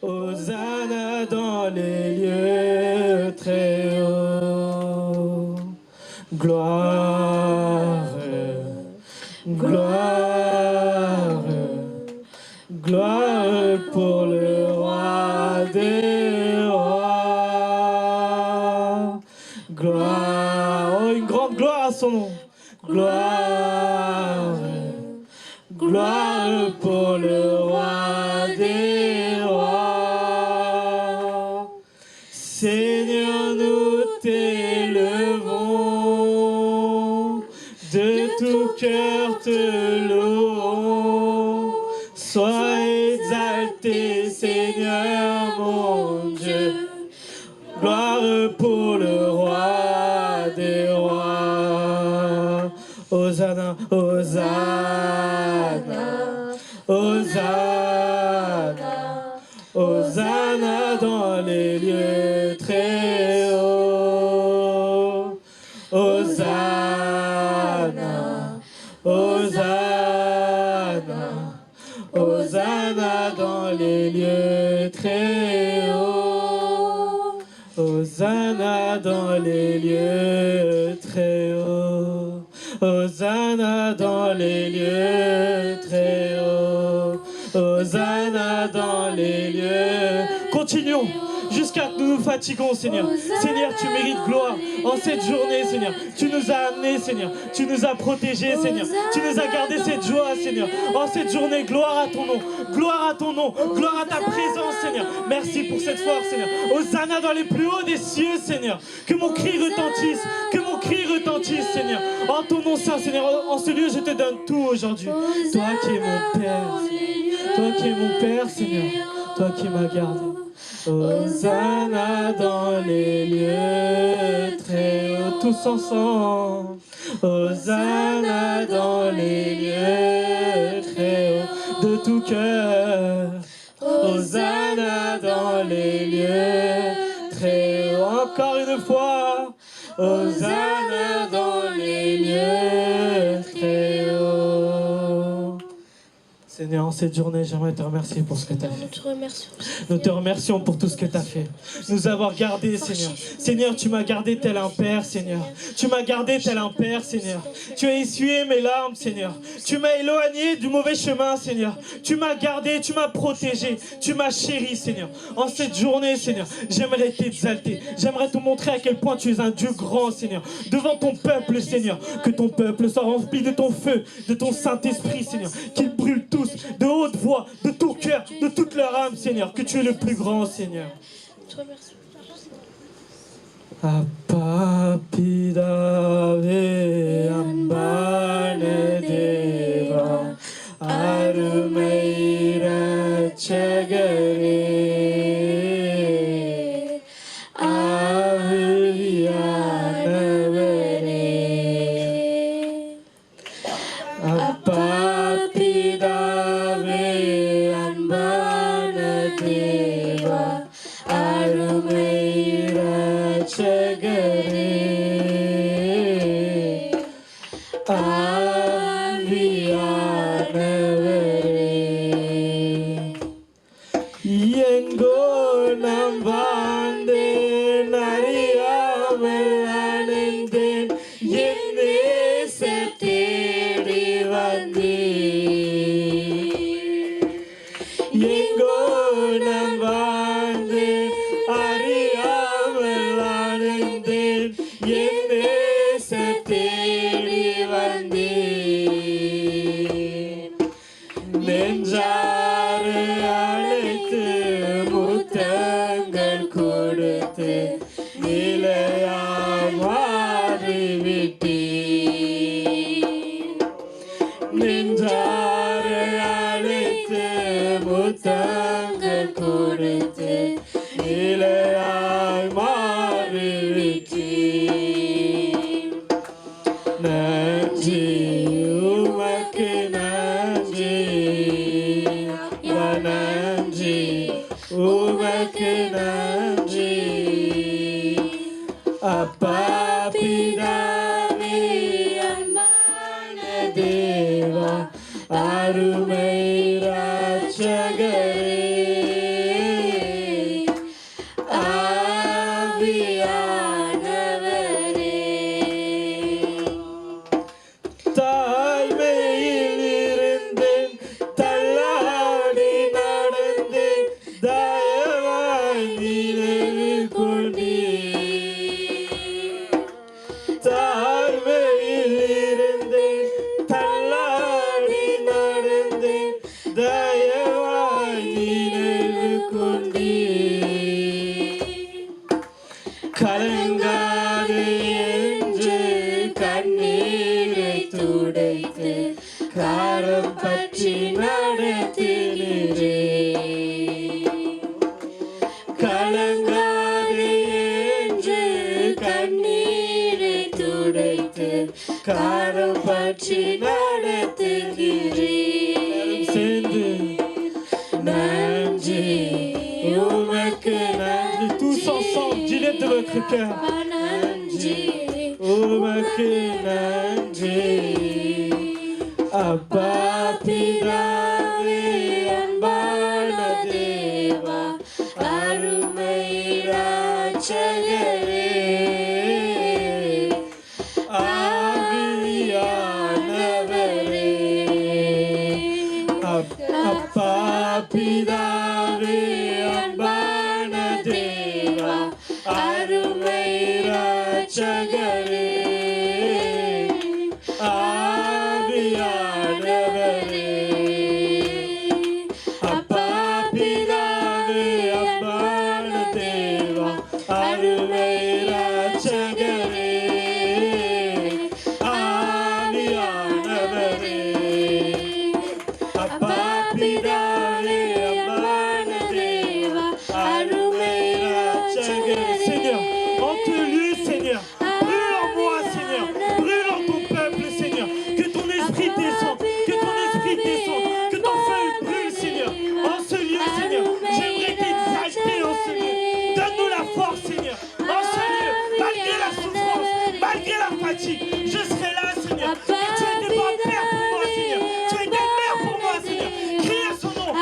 Hosanna dans les lieux très hauts. Gloire, gloire, gloire pour le roi des rois. Gloire, oh, une grande gloire à son nom. Gloire, gloire pour le roi des rois. Seigneur, nous t'élevons, de tout cœur te louons. Sois exalté, Seigneur mon Dieu. Gloire pour le roi des rois. Hosanna, Hosanna, Hosanna, Hosanna dans les lieux très hauts. Hosanna, Hosanna, Hosanna dans les lieux très hauts. Hosanna dans les lieux très hauts. Hosanna dans les lieux très hauts. Hosanna dans les lieux. Continuons jusqu'à ce que nous nous fatiguons, Seigneur. Seigneur, tu mérites gloire en cette journée, Seigneur. Tu nous as amenés, Seigneur. Tu nous as protégés, Seigneur. Tu nous as gardé cette joie, Seigneur. En cette journée, gloire à ton nom. Gloire à ton nom. Gloire à ta présence, Seigneur. Merci pour cette force, Seigneur. Hosanna dans les plus hauts des cieux, Seigneur. Que mon cri retentisse. Que mon cri retentisse, Seigneur. En ton nom saint, Seigneur. En ce lieu, je te donne tout aujourd'hui. Toi qui es mon Père, Seigneur. Toi qui es mon Père, Seigneur. Toi qui m'as gardé. Hosanna dans les lieux très hauts, tous ensemble. Hosanna dans les lieux très hauts, de tout cœur. Hosanna dans les lieux très hauts, encore une fois. Hosanna dans les lieux très hauts. Seigneur, en cette journée, j'aimerais te remercier pour ce que tu as fait. Nous te remercions pour tout ce que tu as fait. Nous avoir gardés, Seigneur. Seigneur, tu m'as gardé tel un père, Seigneur. Tu m'as gardé tel un père, Seigneur. Tu as essuyé mes larmes, Seigneur. Tu m'as éloigné du mauvais chemin, Seigneur. Tu m'as gardé, tu m'as protégé. Tu m'as chéri, Seigneur. En cette journée, Seigneur, j'aimerais t'exalter. J'aimerais te montrer à quel point tu es un Dieu grand, Seigneur. Devant ton peuple, Seigneur. Que ton peuple soit rempli de ton feu, de ton Saint-Esprit, Seigneur. Qu'il brûle tous de haute voix, de tout cœur, de toute leur âme, Seigneur, que tu es le plus grand, Seigneur. Appa Pidave Ambane Deva Arumeira Chagare Aviyanavare Appa Arumeira Chagare காப்பாற்றி நடத்துகிறீர் சேர்ந்து நன்றி உமக்கு நன்றி tous ensemble dis-le de votre cœur நன்றி உமக்கு நன்றி அப்பா பிதாவே அன்பான தேவா அருமை இரட்சகரே ஆவியானவரே அப்பா பிதாவே அன்பான தேவா அருமை இரட்சகரே Je serai là, Seigneur. Tu étais pas père pour moi, Seigneur. Tu étais mère pour moi, Seigneur. Criez son nom. Oh,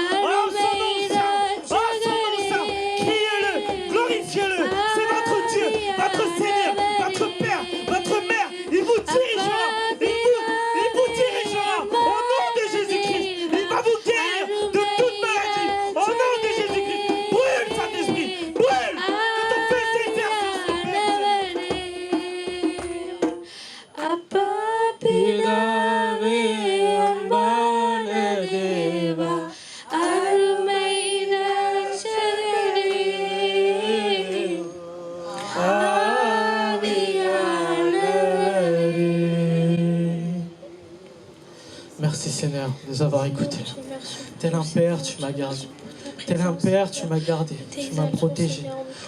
son nom saint. Oh, son nom saint. Criez-le. Glorifiez-le. C'est votre Dieu, votre Seigneur, votre Père, votre Mère. Il vous dirigera. Il vous dirigera. Au nom de Jésus-Christ. Il va vous guérir de toute maladie. Au nom de Jésus-Christ. Brûle, Saint-Esprit. Brûle. Que ton feu s'exerce sur ce peuple. பிதாவே அன்பான தேவா அருமை இரட்சகரே ஆவியானவரே. Merci Seigneur de nous avoir écoutés. Tel un père, tu m'as gardé. Tel un père, tu m'as gardé, tu m'as protégé.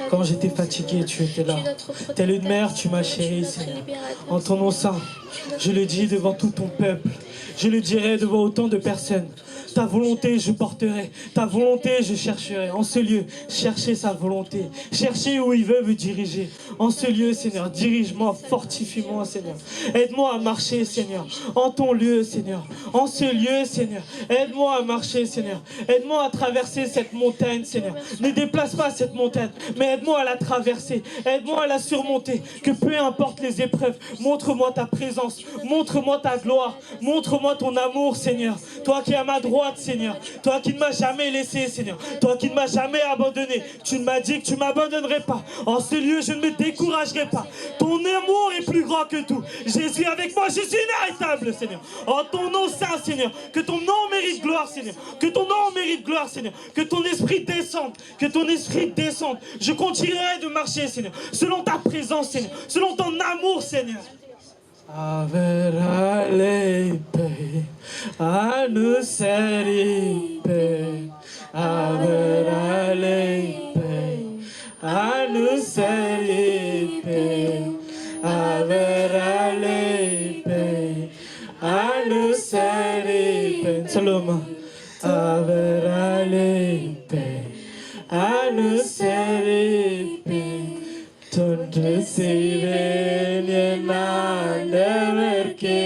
Quand j'étais fatigué, tu étais là. Telle une mère, tu m'as chéri, Seigneur. En ton nom saint, je le dis devant tout ton peuple. Je le dirai devant autant de personnes. Ta volonté, je porterai. Ta volonté, je chercherai. En ce lieu, cherchez sa volonté. Cherchez où il veut me diriger. En ce lieu, Seigneur, dirige-moi, fortifie-moi, Seigneur. Aide-moi à marcher, Seigneur. En ton lieu, Seigneur. En ce lieu, Seigneur. Aide-moi à marcher, Seigneur. Aide-moi à traverser cette montagne, Seigneur. Ne déplace pas cette montagne, mais aide-moi à la traverser. Aide-moi à la surmonter. Que peu importe les épreuves, montre-moi ta présence. Montre-moi ta gloire. Montre-moi ton amour, Seigneur. Toi qui es à ma droite, Seigneur. Toi qui ne m'as jamais laissé, Seigneur. Toi qui ne m'as jamais abandonné. Tu m'as dit que tu ne m'abandonnerais pas. En ce lieu, je ne me découragerai pas. Ton amour est plus grand que tout. Jésus est avec moi, je suis inarrêtable, Seigneur. En ton nom saint, Seigneur. Que ton nom mérite gloire, Seigneur. Que ton nom mérite gloire, Seigneur. Que ton esprit descende. Que ton esprit descende. Je continuerai de marcher, Seigneur. Selon ta présence, Seigneur. Selon ton amour, Seigneur. Averale pe, anu seri pe, averale pe, anu seri pe, averale pe, anu seri pe. Saloma, averale pe, anu seri pe. தொன்று செய்வேன் என் ஆண்டவர்க்கே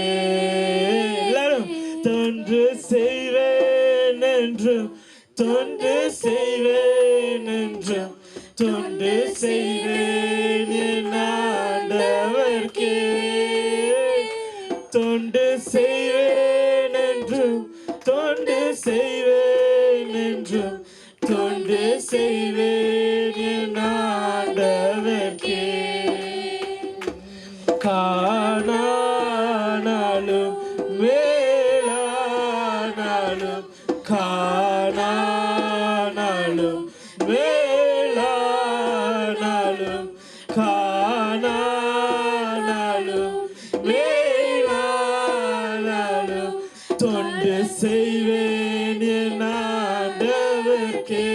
எல்லாரும் தொன்று செய்வேன் என்றும் தொன்று செய்வேன் என்றும் தொன்று செய்வேன் என் ஆண்டவர்க்கே தொண்டு செய்வேன் என்றும் தொண்டு செய்வேன் என்றும் தொண்டு செய்வேன் என் ஆண்டவர்க்கே காணானாலும் மேலானாலும் காணானாலும் மேலானாலும் காணானாலும் மேலானாலும் தொண்டு செய்வேன் என் ஆண்டவர்க்கே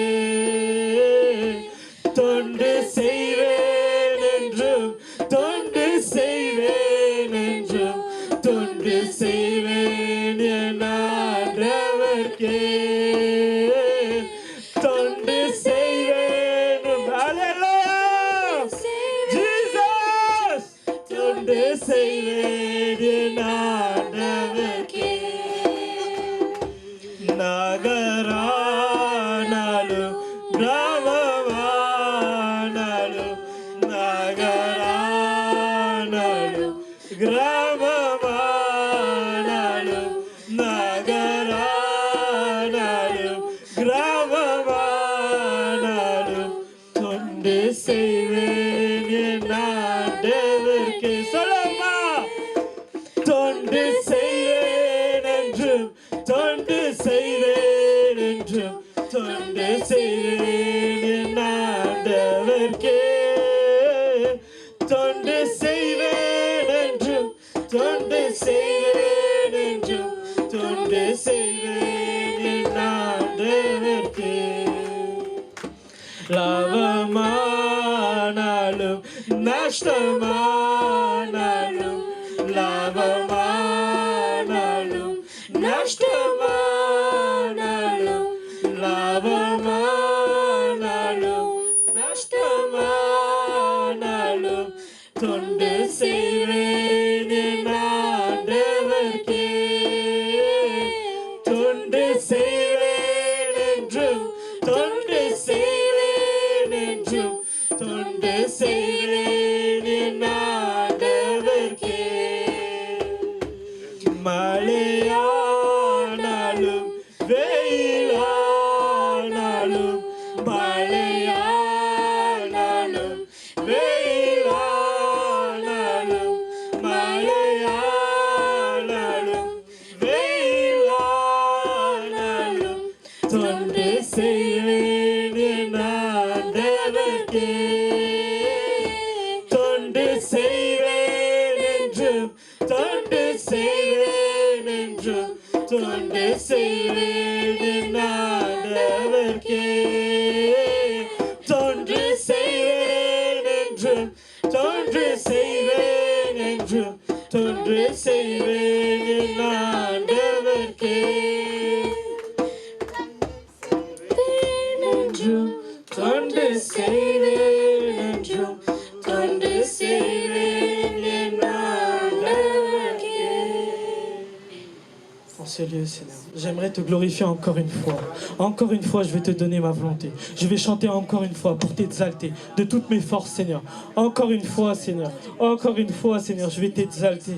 தொண்டு செய்வேன் என்றும் தொண்டு செய்வேன் என்றும் தொண்டு செய்வேன் கிராமமானாலும் நகரானாலும் கிராமமானாலும் தொண்டு செய்வேன் என் ஆண்டவர்க்கே. சொல்லுமா, தொண்டு செய்வேன் என்றும், தொண்டு செய்வேன் என்றும், தொண்டு செய்வேன் என் ஆண்டவர்க்கே. தொண்டு செய்வேன் என்றும், தொண்டு செய்வேன் என்றும், தொண்டு செய்வேன் என் ஆண்டவர்க்கே. லாபமானாலும் நஷ்டமானாலும், லாபமானாலும் நஷ்டமானாலும், லாபமானாலும் நஷ்டமானாலும் தொண்டு செய்வேன் என் ஆண்டவர்க்கே. தொண்டு செய்வேன் என்றும், தொண்டு செய்வேன் என்றும், தொண்டு செய்வேன் என் ஆண்டவர்க்கே. மழையானாலும் வெயிலானாலும், மழையானாலும் வெயிலானாலும், மழையானாலும் வெயிலானாலும் தொண்டு செய்வேன் என் ஆண்டவர்க்கே. தொண்டு செய்வேன் என்றும், தொண்டு செய்வேன் என்றும், தொண்டு செய்வேன் என் ஆண்டவர்க்கே. தொண்டு செய்வேன் என்றும், தொண்டு செய்வேன் என்றும், தொண்டு செய்வேன் என் ஆண்டவர்க்கே. என்றும், தொண்டு செய்வேன் என்றும், தொண்டு செய்வேன் என் ஆண்டவர்க்கே. En ce lieu, Seigneur, j'aimerais te glorifier encore une fois. Encore une fois, je vais te donner ma volonté. Je vais chanter encore une fois pour t'exalter de toutes mes forces, Seigneur. Encore une fois, Seigneur. Encore une fois, Seigneur, je vais t'exalter.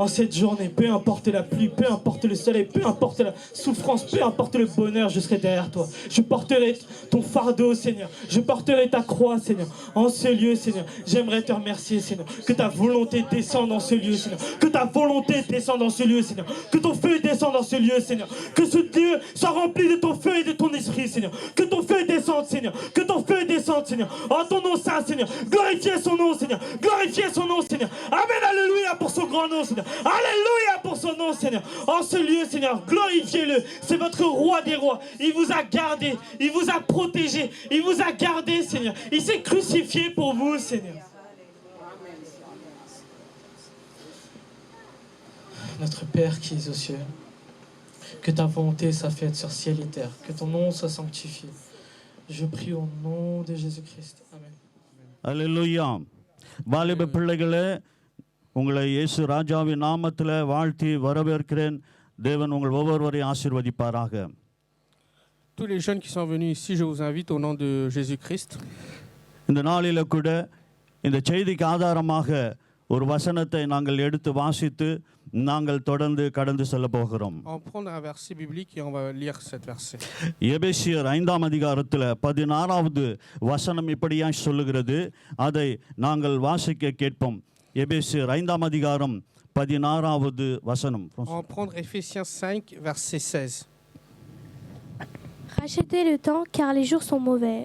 En cette journée, peu importe la pluie, peu importe le soleil, peu importe la souffrance, peu importe le bonheur, je serai derrière toi. Je porterai ton fardeau, Seigneur. Je porterai ta croix, Seigneur. En ce lieu, Seigneur, j'aimerais te remercier, Seigneur. Que ta volonté descende dans ce lieu, Seigneur. Que ta volonté descende dans ce lieu, Seigneur. Que ton feu descende dans ce lieu, Seigneur. Que ce lieu soit rempli de ton feu et de ton esprit, Seigneur. Que ton feu descende, Seigneur. Que ton feu descende, Seigneur. En ton nom saint, Seigneur. Glorifiez son nom, Seigneur. Glorifiez son nom, Seigneur. Amen, alléluia pour son grand nom, Seigneur. Alléluia pour son nom, Seigneur. En ce lieu, Seigneur, glorifiez-le. C'est votre roi des rois. Il vous a gardé, il vous a protégé, il vous a gardé, Seigneur. Il s'est crucifié pour vous, Seigneur. Notre Père qui es aux cieux, que ta volonté soit faite sur ciel et terre, que ton nom soit sanctifié. Je prie au nom de Jésus-Christ. Amen. அல்லேலூயா. வாலிப பிள்ளைகளே, உங்களை இயேசு ராஜாவின் நாமத்தில் வாழ்த்தி வரவேற்கிறேன். தேவன் உங்கள் ஒவ்வொருவரையும் ஆசீர்வதிப்பாராக. Tous les jeunes qui sont venus ici, je vous invite au nom de Jésus-Christ. இந்த நாளில் கூட இந்த செய்திக்கு ஆதாரமாக ஒரு வசனத்தை நாங்கள் எடுத்து வாசித்து நாங்கள் தொடர்ந்து கடந்து செல்ல போகிறோம். On va prendre un verset biblique et on va lire cet verset. எபேசியர் 5ஆம் அதிகாரத்தில் 16வது வசனம் இப்படியாய் சொல்லுகிறது. அதை நாங்கள் வாசிக்க கேட்போம். எபேசியர் 5ஆம் அதிகாரம் 16வது வசனம். On va prendre Éphésiens 5 verset 16. Rachetez le temps car les jours sont mauvais.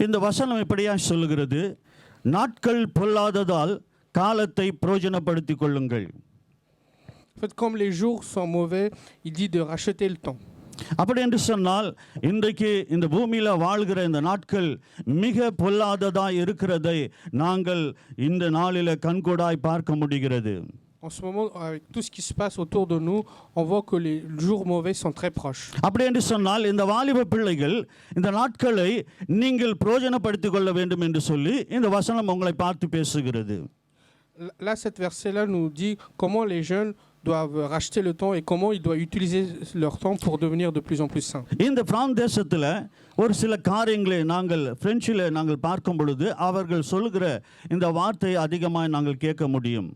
இந்த வசனம் இப்படியாய் சொல்லுகிறது. நாட்கள் பொல்லாததால் காலத்தை பிரயோஜனப்படுத்திக் கொள்ளுங்கள். En fait, comme les jours sont mauvais, il dit de racheter le temps. அப்படி என்று சொன்னால் இன்றைக்கு இந்த பூமியில் வாழ்கிற இந்த நாட்கள் மிக பொல்லாததாய் இருக்கிறதை நாங்கள் இந்த நாளில் கண்கூடாய் பார்க்க முடிகிறது. En ce moment, avec tout ce qui se passe autour de nous, on voit que les jours mauvais sont très proches. அப்படி என்று சொன்னால் இந்த வாலிப பிள்ளைகள் இந்த நாட்களை நீங்கள் பிரயோஜனப்படுத்திக் கொள்ள வேண்டும் என்று சொல்லி இந்த வசனம் உங்களை பார்த்து பேசுகிறது. Là, cet verset-là nous dit comment les jeunes doivent racheter le temps et comment ils doivent utiliser leur temps pour devenir de plus en plus saints. இந்த பிரான்ஸ் தேசத்தில் ஒரு சில காரியங்களை நாங்கள் பிரெஞ்சில் நாங்கள் பார்க்கும் பொழுது அவர்கள் சொல்லுகிற இந்த வார்த்தையை அதிகமாக நாங்கள் கேட்க முடியும்.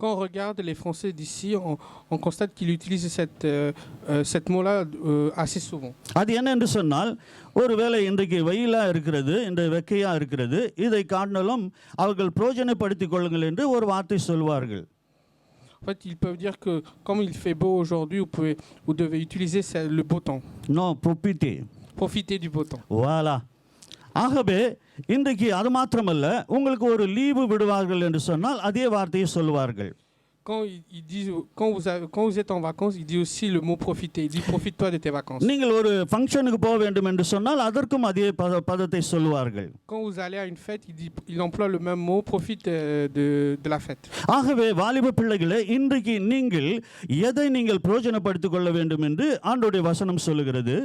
Quand on regarde les Français d'ici, on constate qu'ils utilisent cette mot-là assez souvent. அது என்னென்று சொன்னால், ஒருவேளை இன்றைக்கு வெயிலாக இருக்கிறது, இன்றைய வெக்கையாக இருக்கிறது, இதை காட்டிலும் அவர்கள் பிரயோஜனப்படுத்திக் கொள்ளுங்கள் என்று ஒரு வார்த்தை சொல்வார்கள். En fait, ils peuvent dire que comme il fait beau aujourd'hui, vous devez utiliser le beau temps. நோ ப்ரொபிட்டி. Profitez du beau temps. வாலா. ஆகவே இன்றைக்கு அது மாத்திரமல்ல, உங்களுக்கு ஒரு லீவு விடுவார்கள் என்று சொன்னால் அதே வார்த்தையை சொல்வார்கள். Quand vous êtes en vacances, il dit aussi le mot profiter. Il dit profite-toi de tes vacances. நீங்கள் ஒரு ஃபங்க்ஷனுக்கு போக வேண்டும் என்று சொன்னால் அதற்கும் அதே பதத்தை சொல்வார்கள். Quand vous allez à une fête, il emploie le même mot, profite de la fête. ஆகவே வாலிப பிள்ளைகளே, இன்றைக்கு நீங்கள் எதை நீங்கள் பிரயோஜனப்படுத்திக் கொள்ள வேண்டும் என்று ஆண்டவருடைய வசனம் சொல்லுகிறது.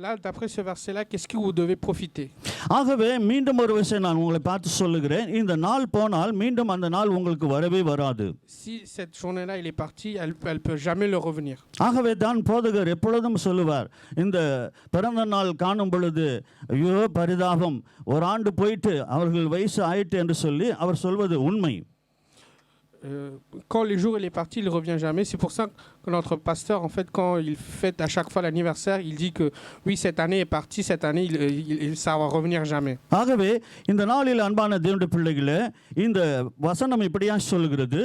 Là, d'après ce verset-là, qu'est-ce que vous devez profiter? ஆகவே மீண்டும் ஒரு விஷயம் நான் உங்களை பார்த்து சொல்லுகிறேன். இந்த நாள் போனால் மீண்டும் அந்த நாள் உங்களுக்கு வரவே வராது. Si cette journée-là il est partie, elle peut jamais le revenir. ஆகவே தான் போதகர் எப்பொழுதும் சொல்லுவார், இந்த பிறந்த நாள் காணும் பொழுது ஐயோ பரிதாபம், ஒரு ஆண்டு போயிட்டு அவர்கள் வயசு ஆயிட்டு என்று சொல்லி அவர் சொல்வது உண்மை. Quand le jour il est parti, il ne revient jamais. C'est pour ça que notre pasteur, en fait, quand il fête à chaque fois l'anniversaire, il dit que oui, cette année est partie, cette année, ça va revenir jamais. ஆகவே இந்த நாளில் அன்பான தேவனுடைய பிள்ளைகளே, இந்த வசனம் இப்படியா சொல்கிறது,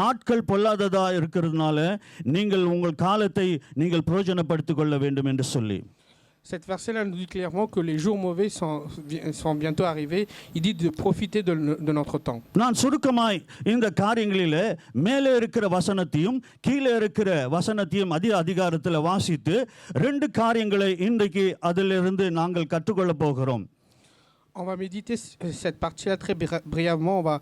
நாட்கள் பொல்லாததா இருக்கிறதுனால நீங்கள் உங்கள் காலத்தை நீங்கள் பிரயோஜனப்படுத்திக் கொள்ள வேண்டும் என்று சொல்லி. Cette verset-là nous dit clairement que les jours mauvais sont bientôt arrivés. Il dit de profiter de notre temps. நான் சுருக்கமாய் இந்த காரியங்களிலே மேலே இருக்கிற வசனத்தையும் கீழே இருக்கிற வசனத்தையும் அதிகாரத்தில் வாசித்து ரெண்டு காரியங்களை இன்றைக்கு அதிலிருந்து நாங்கள் கற்றுக்கொள்ள போகிறோம். On va méditer cette partie-là très brièvement. On va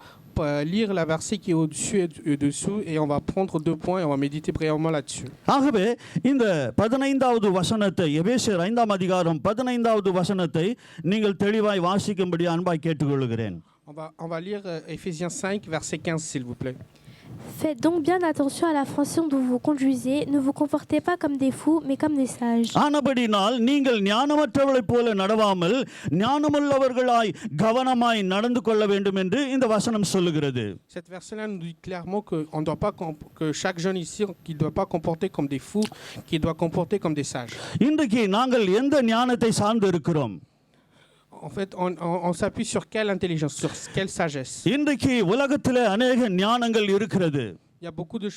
lire la verset qui est au-dessus et dessous et on va prendre 2 points et on va méditer brièvement là-dessus. ஆகவே இந்த 15வது வசனத்தை, எபேசியர் 5ஆம் அதிகாரம் 15வது வசனத்தை நீங்கள் தெளிவாய் வாசிக்கும்படி அன்பாய் கேட்டுக்கொள்கிறேன். On va lire Éphésiens 5 verset 15 s'il vous plaît. Faites donc bien attention à la façon dont vous conduisez. Ne vous comportez pas comme des fous, mais comme des sages. ஆனபடினால் நீங்கள் ஞானமற்றவர்களைப் போல நடவாமல் ஞானமுள்ளவர்களாய் கவனமாய் நடந்து கொள்ள வேண்டும் என்று இந்த வசனம் சொல்லுகிறது. Cette verset-là nous dit clairement que chaque jeune ici qui ne doit pas comporter comme des fous, qui doit comporter comme des sages. இன்றைக்கு நாங்கள் எந்த ஞானத்தை சார்ந்து இருக்கிறோம்? En fait, on s'appuie sur quelle intelligence, sur quelle sagesse? இன்றைக்கு உலகத்திலே अनेக ஞானங்கள் இருக்கிறது. Il y a beaucoup de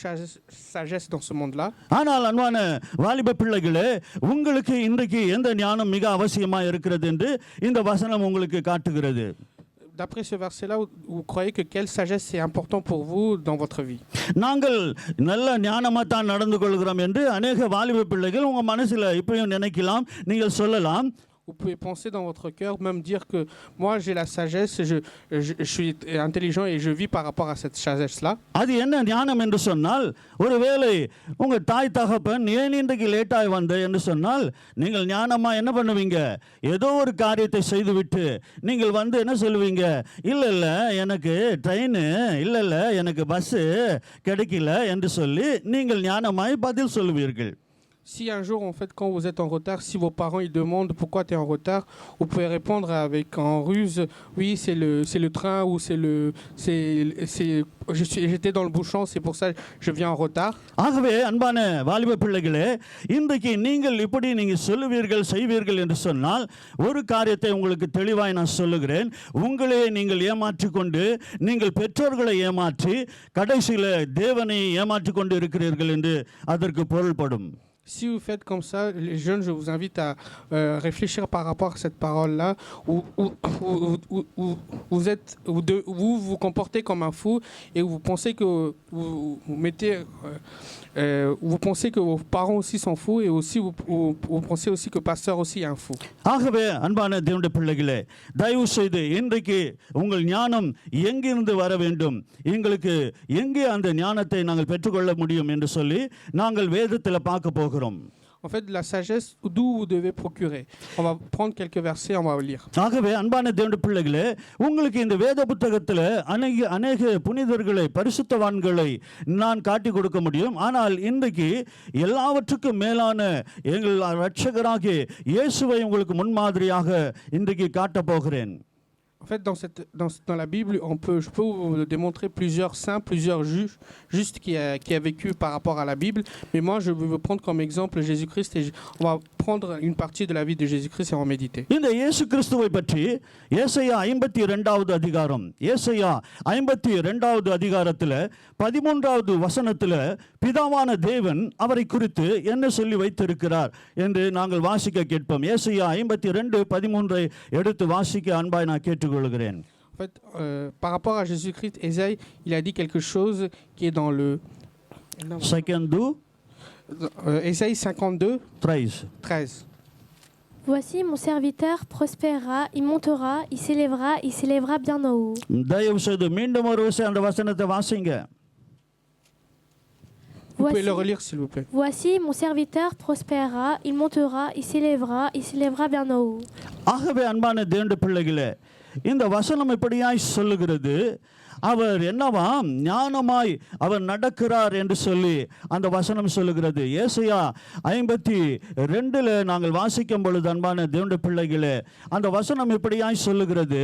sagesse dans ce monde-là. ஆனால் அன்பான வாலிப பிள்ளைகளே, உங்களுக்கு இன்றைக்கு எந்த ஞானம் மிக அவசியமா இருக்கிறது என்று இந்த வசனம் உங்களுக்கு காட்டுகிறது. D'après ce verset-là, vous croyez que quelle sagesse est important pour vous dans votre vie? நாங்கள் நல்ல ஞானமா தான் நடந்து கொள்கிறோம் என்று अनेக வாலிப பிள்ளைகள் உங்க மனசுல இப்பயும் நினைக்கலாம், நீங்கள் சொல்லலாம். Vous pouvez penser dans votre cœur, même dire que moi j'ai la sagesse, je suis intelligent et je vis par rapport à cette sagesse-là. அது என்ன ஞானம் என்று சொன்னால், ஒருவேளை உங்க தாய் தகப்பன் ஏன் இன்றைக்கு லேட்டாய் வந்த என்று சொன்னால், நீங்கள் ஞானமா என்ன பண்ணுவீங்க? ஏதோ ஒரு காரியத்தை செய்துவிட்டு நீங்கள் வந்து என்ன சொல்லுவீங்க? இல்ல எனக்கு ட்ரெயின், இல்ல எனக்கு பஸ் கிடைக்கல என்று சொல்லி நீங்கள் ஞானமாய் பதில் சொல்லுவீர்கள். Si un jour, en fait, quand vous êtes en retard, si vos parents ils demandent pourquoi tu es en retard, vous pouvez répondre en ruse, oui, c'est le train ou j'étais dans le bouchon, c'est pour ça je viens en retard. ஆகவே அன்பான வாலிப பிள்ளைகளே, இன்றைக்கு நீங்கள் இப்படி நீங்கள் சொல்லுவீர்கள் செய்வீர்கள் என்று சொன்னால் ஒரு காரியத்தை உங்களுக்கு தெளிவாய் நான் சொல்லுகிறேன். உங்களே நீங்கள் ஏமாற்றிக் கொண்டு நீங்கள் பெற்றோர்களை ஏமாற்றி கடைசியில் தேவனை ஏமாற்றிக் கொண்டு இருக்கிறீர்கள் என்று அதற்கு பொருள்படும். Si vous faites comme ça, les jeunes, je vous invite à réfléchir par rapport à cette parole-là, où vous vous comportez comme un fou et vous pensez que vous pensez que vos parents aussi sont fous et aussi vous pensez aussi que pasteur aussi est un fou. ஆகவே அன்பான தேவனுடைய பிள்ளைகளே, தயவு செய்து இன்றைக்கு உங்கள் ஞானம் எங்கிருந்து வர வேண்டும், எங்களுக்கு எங்கே அந்த ஞானத்தை நாங்கள் பெற்றுக்கொள்ள முடியும் என்று சொல்லி நாங்கள் வேதத்தில் பார்க்க போகிறோம். En fait, la sagesse, d'où vous devez procurer. On va prendre quelques versets, on va lire. ஆகவே அன்பான தேவனுடைய பிள்ளைகளே, உங்களுக்கு இந்த வேத புத்தகத்தில் அநேக புனிதர்களை, பரிசுத்தவான்களை நான் காட்டி கொடுக்க முடியும். ஆனால் இன்றைக்கு எல்லாவற்றுக்கும் மேலான எங்கள் இரட்சகராகிய இயேசுவை உங்களுக்கு முன்மாதிரியாக இன்றைக்கு காட்டப் போகிறேன். En fait, dans la Bible, je peux vous démontrer plusieurs saints, plusieurs justes qui a vécu par rapport à la Bible. Mais moi, je veux prendre comme exemple Jésus-Christ et on va prendre une partie de la vie de Jésus-Christ et on va méditer. இந்த இயேசு கிறிஸ்துவை பற்றி ஏசாயா 52வது அதிகாரம், ஏசாயா 52வது அதிகாரத்தில் 13வது வசனத்தில் பிதாவான தேவன் அவரை குறித்து என்ன சொல்லி வைத்திருக்கிறார் என்று நாங்கள் வாசிக்க கேட்போம். ஏசாயா 52:13 எடுத்து வாசிக்க அன்பாய் நான் கேட்டுக்கொள்கிறேன். En fait, par rapport à Jésus-Christ, Ésaïe, il a dit quelque chose qui est dans le Ésaïe 52:13. Voici mon serviteur prospérera, il montera, il s'élèvera bien en haut. தயவு செய்து மீண்டும் ஒரு விஷயம் அந்த வசனத்தை வாசிங்க. Vous pouvez le relire s'il vous plaît. Voici mon serviteur prospérera, il montera, il s'élèvera bien en haut. ஆகவே அன்பான தேவனுடைய பிள்ளைகளே, இந்த வசனம் இப்படியாய் சொல்லுகிறது, அவர் என்னவாம் ஞானமாய் அவர் நடக்கிறார் என்று சொல்லி அந்த வசனம் சொல்லுகிறது. ஏசாயா 52 நாங்கள் வாசிக்கும் பொழுது அன்பான தேவனுடைய பிள்ளைகளே, அந்த வசனம் இப்படியாய் சொல்லுகிறது.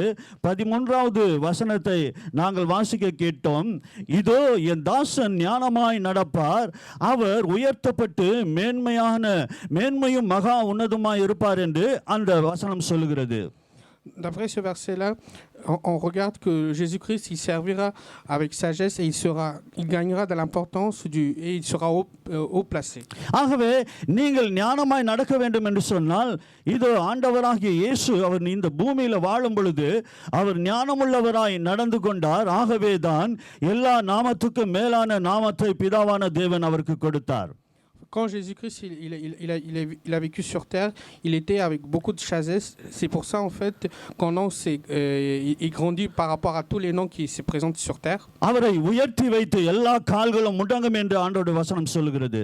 13வது வசனத்தை நாங்கள் வாசிக்க கேட்டோம். இதோ என் தாசன் ஞானமாய் நடப்பார், அவர் உயர்த்தப்பட்டு மேன்மையும் மகா உன்னதமாய் இருப்பார் என்று அந்த வசனம் சொல்லுகிறது. D'après ce verset-là, on regarde que Jésus-Christ, il servira avec sagesse et il gagnera de l'importance et il sera haut placé. ஆகவே நீங்கள் ஞானமாய் நடக்க வேண்டும் என்று சொன்னால், இதோ ஆண்டவராகிய இயேசு அவர் இந்த பூமியில் வாழும் பொழுது அவர் ஞானமுள்ளவராய் நடந்து கொண்டார். ஆகவே தான் எல்லா நாமத்துக்கும் மேலான நாமத்தை பிதாவான தேவன் அவருக்கு கொடுத்தார். Quand Jésus-Christ il a vécu sur terre, il était avec beaucoup de sagesse. C'est pour ça en fait qu'on il grandit par rapport à tous les noms qui se présentent sur terre. அவரை உயர்த்தி வைத்து எல்லா கால்களும் முடங்கும் என்று ஆண்டவருடைய வசனம் சொல்கிறது.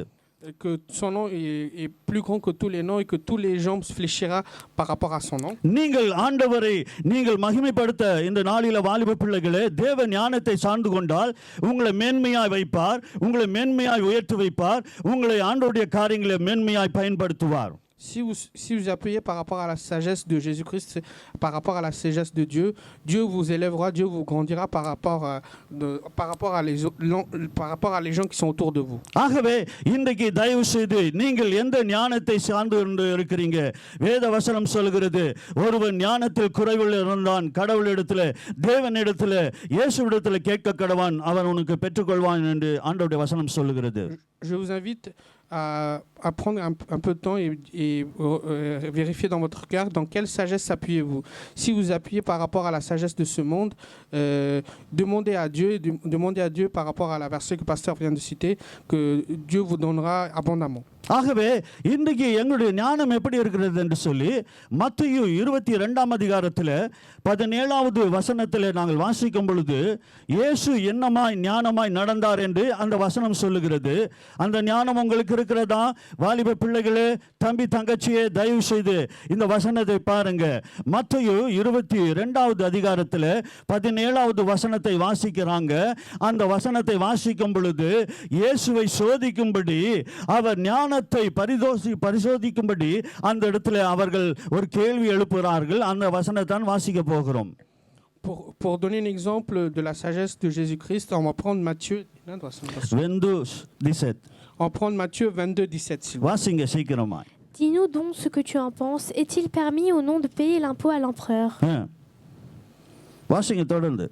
Que son nom est plus grand que tous les noms et que tous les jambes se fléchira par rapport à son nom. நீங்கள் ஆண்டவரை நீங்கள் மகிமைப்படுத்த இந்த நாளில வாலிப பிள்ளைகளே, தேவ ஞானத்தை சார்ந்து கொண்டால் உங்களை மேன்மையாய் வைப்பார், உங்களை மேன்மையாய் உயர்த்தி வைப்பார், உங்களை ஆண்டவருடைய காரியங்களை மேன்மையாய் பயன்படுத்துவார். Si vous appuyez par rapport à la sagesse de Jésus-Christ, par rapport à la sagesse de Dieu, Dieu vous élèvera, Dieu vous grandira par rapport à les gens qui sont autour de vous. ஆகவே இன்றைக்கு தயவு செய்து நீங்கள் எந்த ஞானத்தை சார்ந்து இருக்கிறீங்க? வேத வசனம் சொல்கிறது, ஒருவன் ஞானத்தில் குறைவுள்ள இருந்தான் கடவுளிடத்தில், தேவனிடத்தில், இயேசுவிடத்தில் கேட்க கடவான், அவன் உனக்கு பெற்றுக்கொள்வான் என்று ஆண்டவருடைய வசனம் சொல்கிறது. Je vous invite à prendre un peu de temps et vérifier dans votre cœur dans quelle sagesse appuyez-vous. Si vous appuyez par rapport à la sagesse de ce monde, demandez à Dieu par rapport à la verset que le pasteur vient de citer, que Dieu vous donnera abondamment. ஆகவே இன்றைக்கு எங்களுடைய ஞானம் எப்படி இருக்கிறது என்று சொல்லி மத்தேயு 22ஆம் அதிகாரத்தில் 17வது வசனத்தில் நாங்கள் வாசிக்கும் பொழுது, இயேசு என்னமாய் ஞானமாய் நடந்தார் என்று அந்த வசனம் சொல்லுகிறது. அந்த ஞானம் உங்களுக்கு இருக்கிறதா? வாலிப பிள்ளைகளே, தம்பி தங்கச்சியே, தயவு செய்து இந்த வசனத்தை பாருங்க. மத்தேயு 22வது அதிகாரத்தில் 17வது வசனத்தை வாசிக்கிறாங்க. அந்த வசனத்தை வாசிக்கும் பொழுது இயேசுவை சோதிக்கும்படி, அவர் ஞானத்தை பரிசோதிக்கும்படி அந்த இடத்துல அவர்கள் ஒரு கேள்வி எழுப்புகிறார்கள். அந்த வசனத்தான் வாசிக்க போகிறோம். Pour donner un exemple de la sagesse de Jésus-Christ, on va prendre Matthieu 22:17. On va prendre Matthieu 22:17. வாசிங்க சீக்கிரமா. Dis-nous donc ce que tu en penses. Est-il permis au nom de payer l'impôt à l'empereur? வாசிங்க தொடர்ந்து.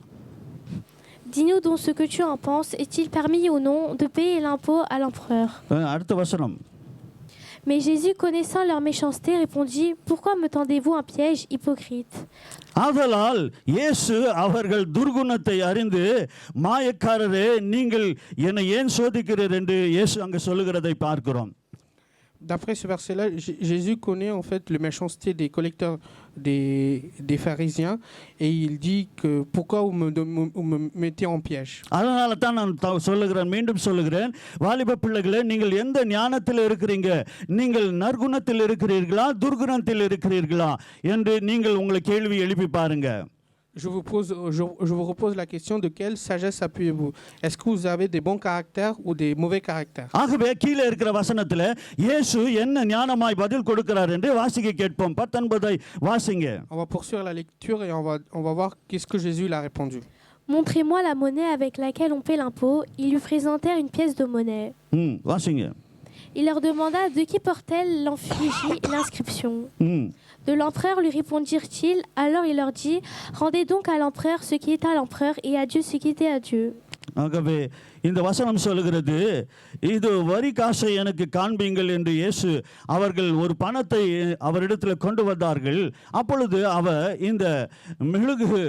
Dis-nous donc ce que tu en penses. Est-il permis au nom de payer l'impôt à l'empereur? அடுத்த வசனம். Mais Jésus, connaissant leur méchanceté, répondit: Pourquoi me tendez-vous un piège, hypocrite? ஆதலால் இயேசு அவர்கள் துர்குணத்தை அறிந்து, மாயக்காரரே, நீங்கள் என்னை ஏன் சோதிக்கிறீர் என்று இயேசு அங்கு சொல்லுகிறதை பார்க்கிறோம். D'après ce verset-là, Jésus connaît en fait la méchanceté des collecteurs des pharisiens et il dit que pourquoi vous me mettez en piège. அதனால தான் நான் சொல்லுகிறேன், மீண்டும் சொல்லுகிறேன், வாலிப பிள்ளைகளே, நீங்கள் எந்த ஞானத்தில் இருக்கிறீங்க? நீங்கள் நற்குணத்தில் இருக்கிறீர்களா, துர்குணத்தில் இருக்கிறீர்களா என்று நீங்கள் உங்களை கேள்வி எழுப்பி பாருங்க. je vous repose la question de quelle sagesse appuyez-vous? Est-ce que vous avez des bons caractères ou des mauvais caractères? ஆகவே கீழே இருக்கிற வசனத்துல இயேசு என்ன ஞானமாய் பதில் கொடுக்கிறார் என்று வாசிக்க கேட்போம். 19 வாசிங்க. On va poursuivre la lecture et on va voir qu'est-ce que Jésus il a répondu. Montrez-moi la monnaie avec laquelle on paie l'impôt. Ils lui présentèrent une pièce de monnaie. வாசிங்க. Il leur demanda de qui portait l'effigie et l'inscription. De l'empereur, lui répondirent-ils. Alors il leur dit, rendez donc à l'empereur ce qui est à l'empereur et à Dieu ce qui est à Dieu. ஆகவே இந்த வசனம் சொல்லுகிறது, இது வரி காசை எனக்கு காண்பீங்கள் என்று இயேசு அவர்கள் ஒரு பணத்தை அவரிடத்தில் கொண்டு வந்தார்கள். அப்பொழுது அவர் இந்த மெழுகு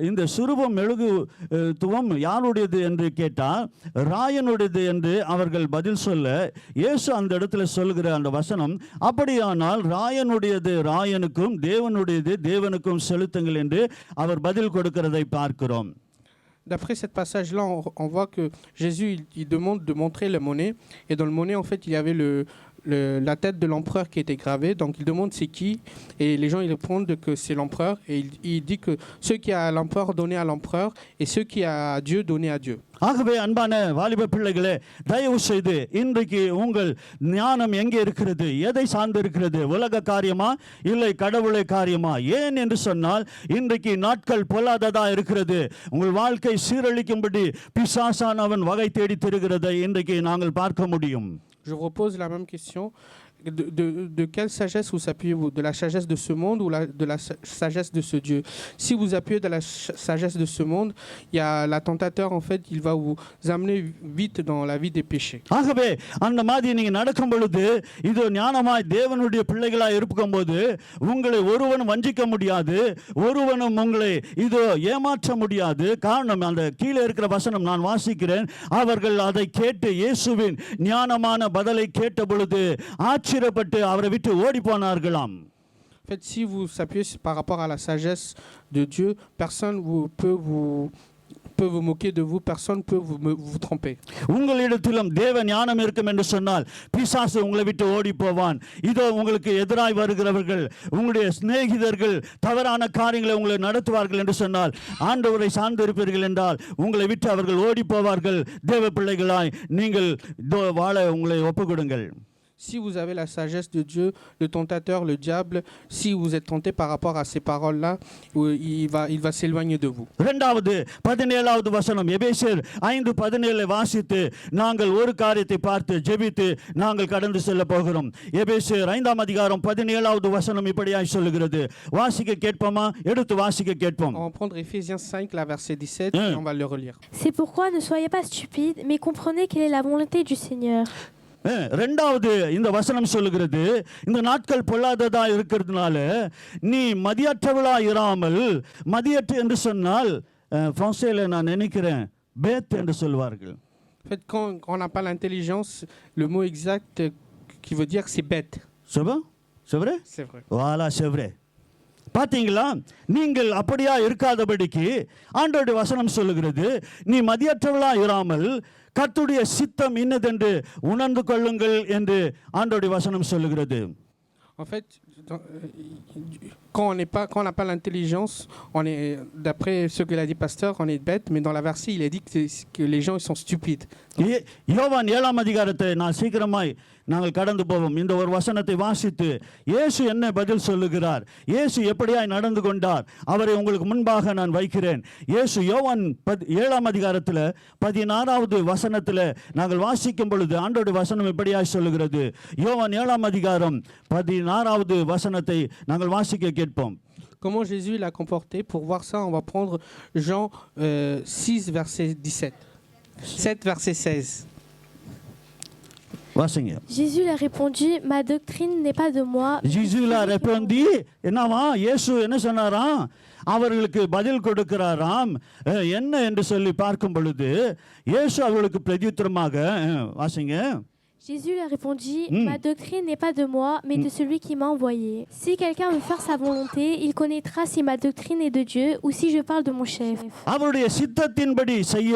இந்த சுரூபம் மெழுகுத்துவம் யாருடையது என்று கேட்டால் ராயனுடையது என்று அவர்கள் பதில் சொல்ல, இயேசு அந்த இடத்துல சொல்லுகிற அந்த வசனம், அப்படியானால் ராயனுடையது ராயனுக்கும் தேவனுடையது தேவனுக்கும் செலுத்துங்கள் என்று அவர் பதில் கொடுக்கிறதை பார்க்கிறோம். D'après ce passage-là, on voit que Jésus il demande de montrer la monnaie. Et dans le monnaie, en fait, il y avait la tête de l'empereur qui était gravée. Donc il demande c'est qui. Et les gens ils répondent que c'est l'empereur. Et il dit que ceux qui a à l'empereur donné à l'empereur et ceux qui a à Dieu donné à Dieu. ஆகவே அன்பான வாலிப பிள்ளைகளே, தயவு செய்து இன்றைக்கு உங்கள் ஞானம் எங்கே இருக்கிறது? எதை சார்ந்து இருக்கிறது? உலக காரியமா இல்லை கடவுளை காரியமா? ஏன் என்று சொன்னால் இன்றைக்கு நாட்கள் பொல்லாததா இருக்கிறது. உங்கள் வாழ்க்கை சீரழிக்கும்படி பிசாசானவன் வகை தேடி திரிகிறதை இன்றைக்கு நாங்கள் பார்க்க முடியும். Je vous repose la même question. De quelle sagesse vous appuyez-vous? De la sagesse de ce monde ou de la sagesse de ce Dieu? Si vous appuyez de la sagesse de ce monde, il y a la tentateur, en fait, il va vous amener vite dans la vie des péchés. ஆகவே அந்த மாதிரி நீங்க நடக்கும் பொழுது, இது ஞானமாய் தேவனுடைய பிள்ளைகளாய் இருக்கும்போது உங்களை ஒருவனும் வஞ்சிக்க முடியாது, ஒருவனும் உங்களை இது ஏமாற்ற முடியாது. காரணம், அந்த கீழே இருக்கிற வசனம் நான் வாசிக்கிறேன். அவர்கள் அதை கேட்டு இயேசுவின் ஞானமான பதிலை கேட்ட பொழுது ஆச்சரியப்பட்டு அவரை விட்டு ஓடி போனார்களாம். En fait, si vous s'appuyez par rapport à la sagesse de Dieu, personne peut vous moquer de vous, personne peut vous tromper. உங்களிடத்திலும் தேவ ஞானம் இருக்கும் என்று சொன்னால் பிசாசு உங்களை விட்டு ஓடி போவான். இதோ உங்களுக்கு எதிராய் வருகிறவர்கள், உங்களுடைய சிநேகிதர்கள் தவறான காரியங்களை உங்களை நடத்துவார்கள் என்று சொன்னால், ஆண்டவரை சார்ந்திருப்பீர்கள் என்றால் உங்களை விட்டு அவர்கள் ஓடி போவார்கள். தேவ பிள்ளைகளாய் நீங்கள் வாழ உங்களை ஒப்புக்கொடுங்கள். Si vous avez la sagesse de Dieu, le tentateur, le diable, si vous êtes tenté par rapport à ces paroles-là, il va s'éloigner de vous. இரண்டாவது 17வது வசனம், எபேசியர் 5:17 வாசித்து நாங்கள் ஒரு காரியத்தை பார்த்து ஜெபித்து நாங்கள் கடந்து செல்ல போகிறோம். எபேசியர் 5ஆம் அதிகாரம் 17வது வசனம் இப்படியாய் சொல்லுகிறது. வாசிக்க கேட்போமா? எடுத்து வாசிக்க கேட்போம். On va prendre Éphésiens 5, la verset 17, et on va le relire. C'est pourquoi ne soyez pas stupides, mais comprenez quelle est la volonté du Seigneur. ரெண்டாவது இந்த வசனம் சொல்லுகிறது, இந்த நாட்கள் பொல்லாததா இருக்கிறதுனால நீ மதியற்றவளா இராமல், மதியற்று என்று சொன்னால் பிரான்சில் நான் நினைக்கிறேன் பேத் என்று சொல்வார்கள். En fait, quand on n'a pas l'intelligence, le mot exact qui veut dire c'est bête. C'est vrai? C'est vrai. Voilà, c'est vrai. பாத்தீங்களா, நீங்கள் அப்படியா இருக்காதபடிக்கு ஆண்டவருடைய வசனம் சொல்லுகிறது, நீ மதியற்றவளா இராமல் கர்த்தருடைய சித்தம் இன்னதென்று உணர்ந்து கொள்ளுங்கள் என்று ஆண்டவருடைய வசனம் சொல்லுகிறது. En fait, quand on n'a pas l'intelligence, on est, d'après ce que l'a dit pasteur, on est bête, mais dans la verset, il a dit que les gens ils sont stupides. யோவான் 7ஆம் அதிகாரத்தை நான் சீக்கிரமாய் நாங்கள் கடந்து போவோம். இந்த ஒரு வசனத்தை வாசித்து இயேசு என்ன பதில் சொல்லுகிறார், இயேசு எப்படியாய் நடந்து கொண்டார், அவரை உங்களுக்கு முன்பாக நான் வைக்கிறேன். இயேசு யோவான் 7ஆம் அதிகாரத்தில் 16வது வசனத்தில் நாங்கள் வாசிக்கும் பொழுது ஆண்டவருடைய வசனம் எப்படியாய் சொல்லுகிறது. யோவான் 7ஆம் அதிகாரம் 16வது வசனத்தை நாங்கள் வாசிக்க கேட்போம். Comment Jésus l'a comporté? Pour voir ça, on va prendre Jean 6, verset 17. 7, verset 16. வாசிங்க. Jésus leur répondit, ma doctrine n'est pas de moi. Jésus leur répondit, என்னவா இயேசு என்ன சொன்னாராம்? அவர்களுக்கு பதில் கொடுக்கிறாராம். என்ன என்று சொல்லி பார்க்கும் பொழுது இயேசு அவர்களுக்கு பிரதியுத்தரமாக வாசிங்க. Jésus leur répondit, ma doctrine n'est pas de moi, mais de celui qui m'a envoyé. Si quelqu'un veut faire sa volonté, il connaîtra si ma doctrine est de Dieu ou si je parle de mon chef. அவருடைய சித்தத்தின்படி செய்ய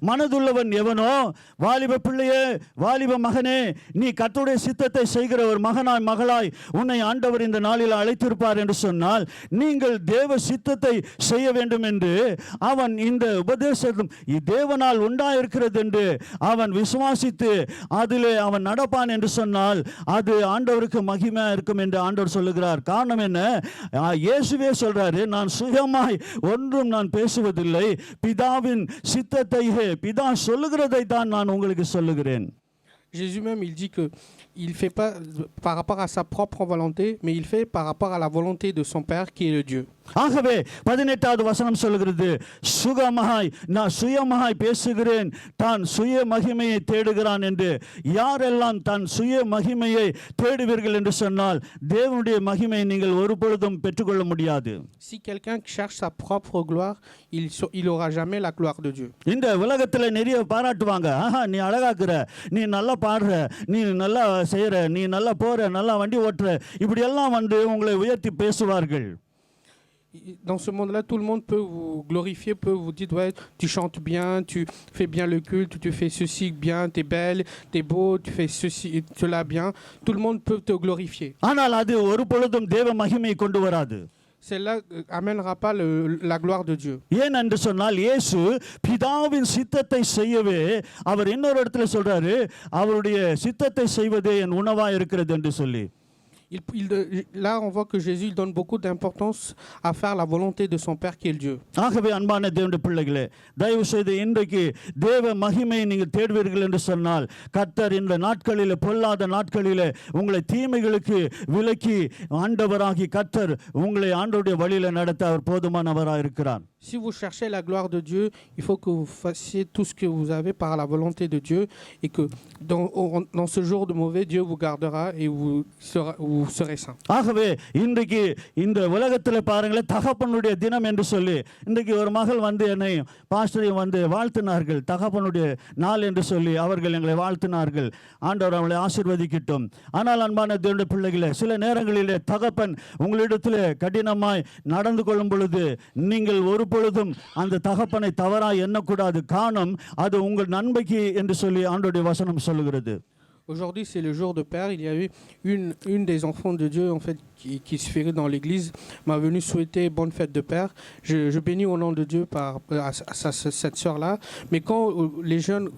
மனதுள்ளவன் எவனோ, வாலிப பிள்ளையே, வாலிப மகனே, நீ கர்த்தருடைய சித்தத்தை செய்கிற ஒரு மகனாய் மகளாய் உன்னை ஆண்டவர் இந்த நாளில் அழைத்திருப்பார் என்று சொன்னால், நீங்கள் தேவ சித்தத்தை செய்ய வேண்டும் என்று அவன் இந்த உபதேசம் தேவனால் உண்டாயிருக்கிறது என்று அவன் விசுவாசித்து அதிலே அவன் நடப்பான் என்று சொன்னால் அது ஆண்டவருக்கு மகிமையா இருக்கும் என்று ஆண்டவர் சொல்லுகிறார். காரணம் என்ன? இயேசுவே சொல்றாரு, நான் சுயமாய் ஒன்றும் நான் பேசுவதில்லை, பிதாவின் சித்தத்தையே, பிதா சொல்லுகிறதை தான் நான் உங்களுக்கு சொல்லுகிறேன். Jésus même, il dit que il fait pas par rapport à sa propre volonté, mais il fait par rapport à la volonté de son Père qui est le Dieu. ஆகவே 18வது வசனம் சொல்லுகிறது, சுகமாய் நான் சுயமாய் பேசுகிறேன், தான் சுய மகிமையை தேடுகிறான் என்று. யாரெல்லாம் தன் சுய மகிமையை தேடுவீர்கள் என்று சொன்னால் தேவனுடைய மகிமையை நீங்கள் ஒருபொழுதும் பெற்றுக்கொள்ள முடியாது. Si quelqu'un cherche sa propre gloire, il aura jamais la gloire de Dieu. இந்த உலகத்துல நிறைய பாராட்டுவாங்க, ஆஹா நீ அழகாக்குற, நீ நல்லா பாடுற, நீ நல்லா செய்யற, நீ நல்லா போற, நல்லா வண்டி ஓட்டுற, இப்படி எல்லாம் வந்து உங்களை உயர்த்தி பேசுவார்கள். Dans ce monde-là, tout le monde peut vous glorifier, peut vous dire ouais, tu chantes bien, tu fais bien le culte, tu fais ceci bien, tu es belle, tu es beau, tu fais ceci, cela bien. Tout le monde peut te glorifier. ஆனால் அது ஒருபொழுதும் தேவ மகிமையை கொண்டு வராது. Cela amènera pas la gloire de Dieu. ஏன் என்று சொன்னால் இயேசு பிதாவின் சித்தத்தை செய்யவே அவர் இன்னொரு இடத்துல சொல்றாரு, அவருடைய சித்தத்தை செய்வதே என் உணவா இருக்கிறது என்று சொல்லி. Là, on voit que Jésus donne beaucoup d'importance à faire la volonté de son Père qui est le Dieu. ஆகவே அன்பான தேவனுடைய பிள்ளைகளே, தயவு செய்து இன்றைக்கு தேவ மகிமையை நீங்கள் தேடுவீர்கள் என்று சொன்னால் கர்த்தர் இந்த நாட்களிலே, பொல்லாத நாட்களிலே உங்களை தீமைகளுக்கு விலக்கி ஆண்டவராகி கர்த்தர் உங்களை ஆண்டவருடைய வழியில நடத்த அவர் போதுமானவராக இருக்கிறார். Si vous cherchez la gloire de Dieu, il faut que vous fassiez tout ce que vous avez par la volonté de Dieu et que dans ce jour de mauvais, Dieu vous gardera et vous serez saints. ஆகவே இன்றைக்கு இந்த உலகத்தில் பாருங்களேன், தகப்பனுடைய தினம் என்று சொல்லி இன்றைக்கு ஒரு மகள் வந்து என்னை பாஸ்டரையும் வந்து வாழ்த்தினார்கள். தகப்பனுடைய நாள் என்று சொல்லி அவர்கள் எங்களை வாழ்த்தினார்கள். ஆண்டவர் அவங்களை ஆசீர்வதிக்கட்டும். ஆனால் அன்பான தேவனுடைய பிள்ளைகளே, சில நேரங்களிலே தகப்பன் உங்களிடத்தில் கடினமாய் நடந்து கொள்ளும் பொழுது நீங்கள் ஒருபொழுதும் அந்த தகப்பனை தவறாய் எண்ணக்கூடாது. காரணம் அது உங்கள் நன்மைக்கு என்று சொல்லி ஆண்டவருடைய வசனம் சொல்லுகிறது. Aujourd'hui, c'est le jour de Père. Il y a eu une des enfants de Dieu en fait qui se ferait dans l'église m'a venu souhaiter bonne fête de Père. Je bénis au nom de Dieu à cette sœur-là. Mais quand les jeunes,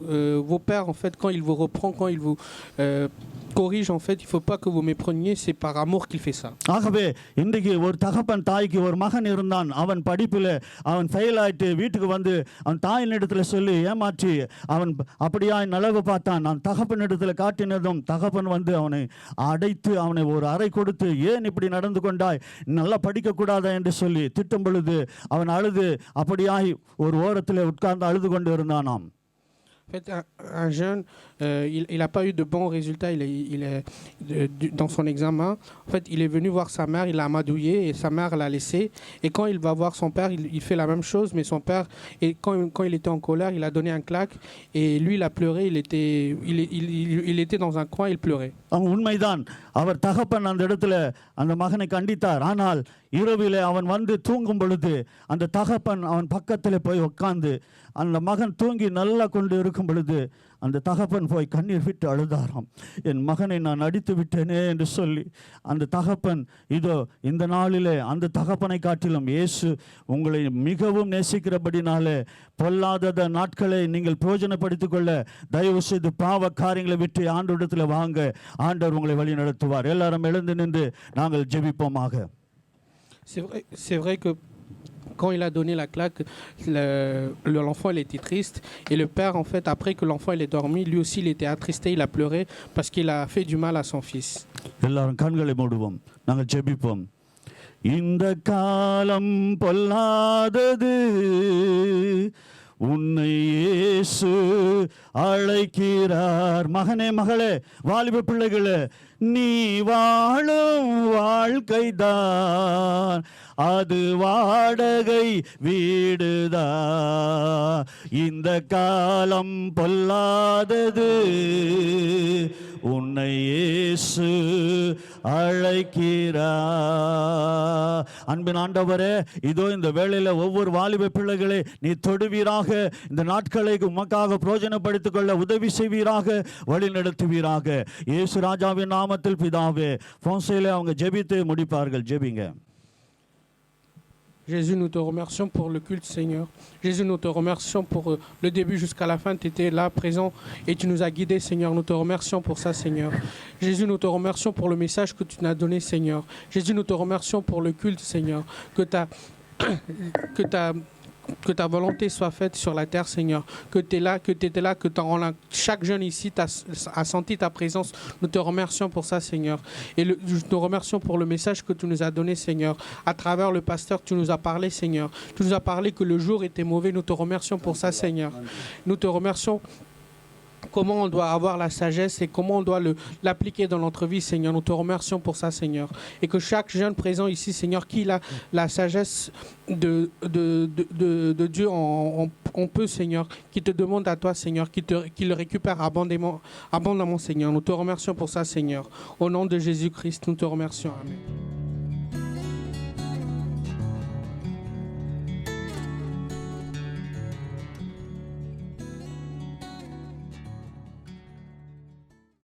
vos pères en fait, quand ils vous reprend, quand ils vous corrige, en fait, il faut pas que vous mépreniez, c'est par amour qu'il fait ça. ஆகவே இன்றைக்கு ஒரு தகப்பன் தாய்க்கு ஒரு மகன் இருந்தான், அவன் படிப்பில் அவன் ஃபெயில் ஆயிட்டு வீட்டுக்கு வந்து அவன் தாயின் இடத்துல சொல்லி ஏமாற்றி அவன் அப்படியாய் நலவு பார்த்தான். நான் தகப்பன் இடத்துல காட்டினதும் தகப்பன் வந்து அவனை அடைத்து அவனை ஒரு அறை கொடுத்து, ஏன் இப்படி நடந்து கொண்டாய், நல்லா படிக்க கூடாதா என்று சொல்லி திட்டும் பொழுது அவன் அழுது அப்படியாய் ஒரு ஓரத்தில் உட்கார்ந்து அழுது கொண்டு இருந்தானாம். En fait, un jeune, il n'a pas eu de bons résultats dans son examen. En fait, il est venu voir sa mère, il l'a amadouillé et sa mère l'a laissé. Et quand il va voir son père, il fait la même chose, mais son père, et quand il était en colère, il a donné un claque et lui, il a pleuré, il était dans un coin, il pleurait. உண்மைதான், அவர் தகப்பன் அந்த இடத்துல அந்த மகனை கண்டித்தார். ஆனால் இரவிலே அவன் வந்து தூங்கும் பொழுது அந்த தகப்பன் அவன் பக்கத்தில் போய் உட்கார்ந்து அந்த மகன் தூங்கி நல்லா கொண்டு இருக்கும் பொழுது அந்த தகப்பன் போய் கண்ணீர் விட்டு அழுதாராம். என் மகனை நான் அடித்து விட்டேனே என்று சொல்லி அந்த தகப்பன் இதோ இந்த நாளிலே அந்த தகப்பனை காட்டிலும் இயேசு உங்களை மிகவும் நேசிக்கிறபடினாலே பொல்லாத நாட்களை நீங்கள் பிரயோஜனப்படுத்திக் கொள்ள தயவு செய்து பாவ காரியங்களை விட்டு ஆண்டவரிடத்தில் வாங்க. ஆண்டவர் உங்களை வழி நடத்துவார். எல்லாரும் எழுந்து நின்று நாங்கள் ஜெபிப்போமாக. C'est vrai que quand il a donné la claque, l'enfant il était triste et le père en fait après que l'enfant il est dormi, lui aussi il était attristé, il a pleuré parce qu'il a fait du mal à son fils. எல்லாரும் கண்களை மூடுவோம், நாங்கள் ஜெபிப்போம். இந்த காலம் பொல்லாதது, உன்னை இயேசு அழைக்கிறார். மகனே மகளே வாலிப பிள்ளைகளே, நீ வாழும் வாழ்க்கைதான் அது வாடகை வீடுதான். இந்த காலம் பொல்லாதது, உன்னை இயேசு அழைக்கிறார். அன்பின் ஆண்டவரே, இதோ இந்த வேளையில ஒவ்வொரு வாலிப பிள்ளைகளை நீ தொடுவீராக. இந்த நாட்களை உமக்காக பிரயோஜனப்படுத்திக் கொள்ள உதவி செய்வீராக, வழி நடத்துவீராக. இயேசு ராஜாவின் நாமத்தில் பிதாவே. போன்சேல அவங்க ஜெபித்து முடிப்பார்கள். ஜெபிங்க. Jésus, nous te remercions pour le culte, Seigneur. Jésus, nous te remercions pour le début jusqu'à la fin. Tu étais là, présent, et tu nous as guidés, Seigneur. Nous te remercions pour ça, Seigneur. Jésus, nous te remercions pour le message que tu nous as donné, Seigneur. Jésus, nous te remercions pour le culte, Seigneur. Que ta volonté soit faite sur la terre, Seigneur. Que tu étais là, que chaque jeune ici a senti ta présence. Nous te remercions pour ça, Seigneur. Et nous te remercions pour le message que tu nous as donné, Seigneur. À travers le pasteur, tu nous as parlé, Seigneur. Tu nous as parlé que le jour était mauvais. Nous te remercions pour ça, Seigneur. Nous te remercions comment on doit avoir la sagesse et comment on doit l'appliquer dans notre vie, Seigneur. Nous te remercions pour ça, Seigneur. Et que chaque jeune présent ici, Seigneur, qu'il a la sagesse de Dieu en peu, Seigneur, qui te demande à toi, Seigneur, qui le récupère abondamment, Seigneur. Nous te remercions pour ça, Seigneur. Au nom de Jésus-Christ, nous te remercions. Amen.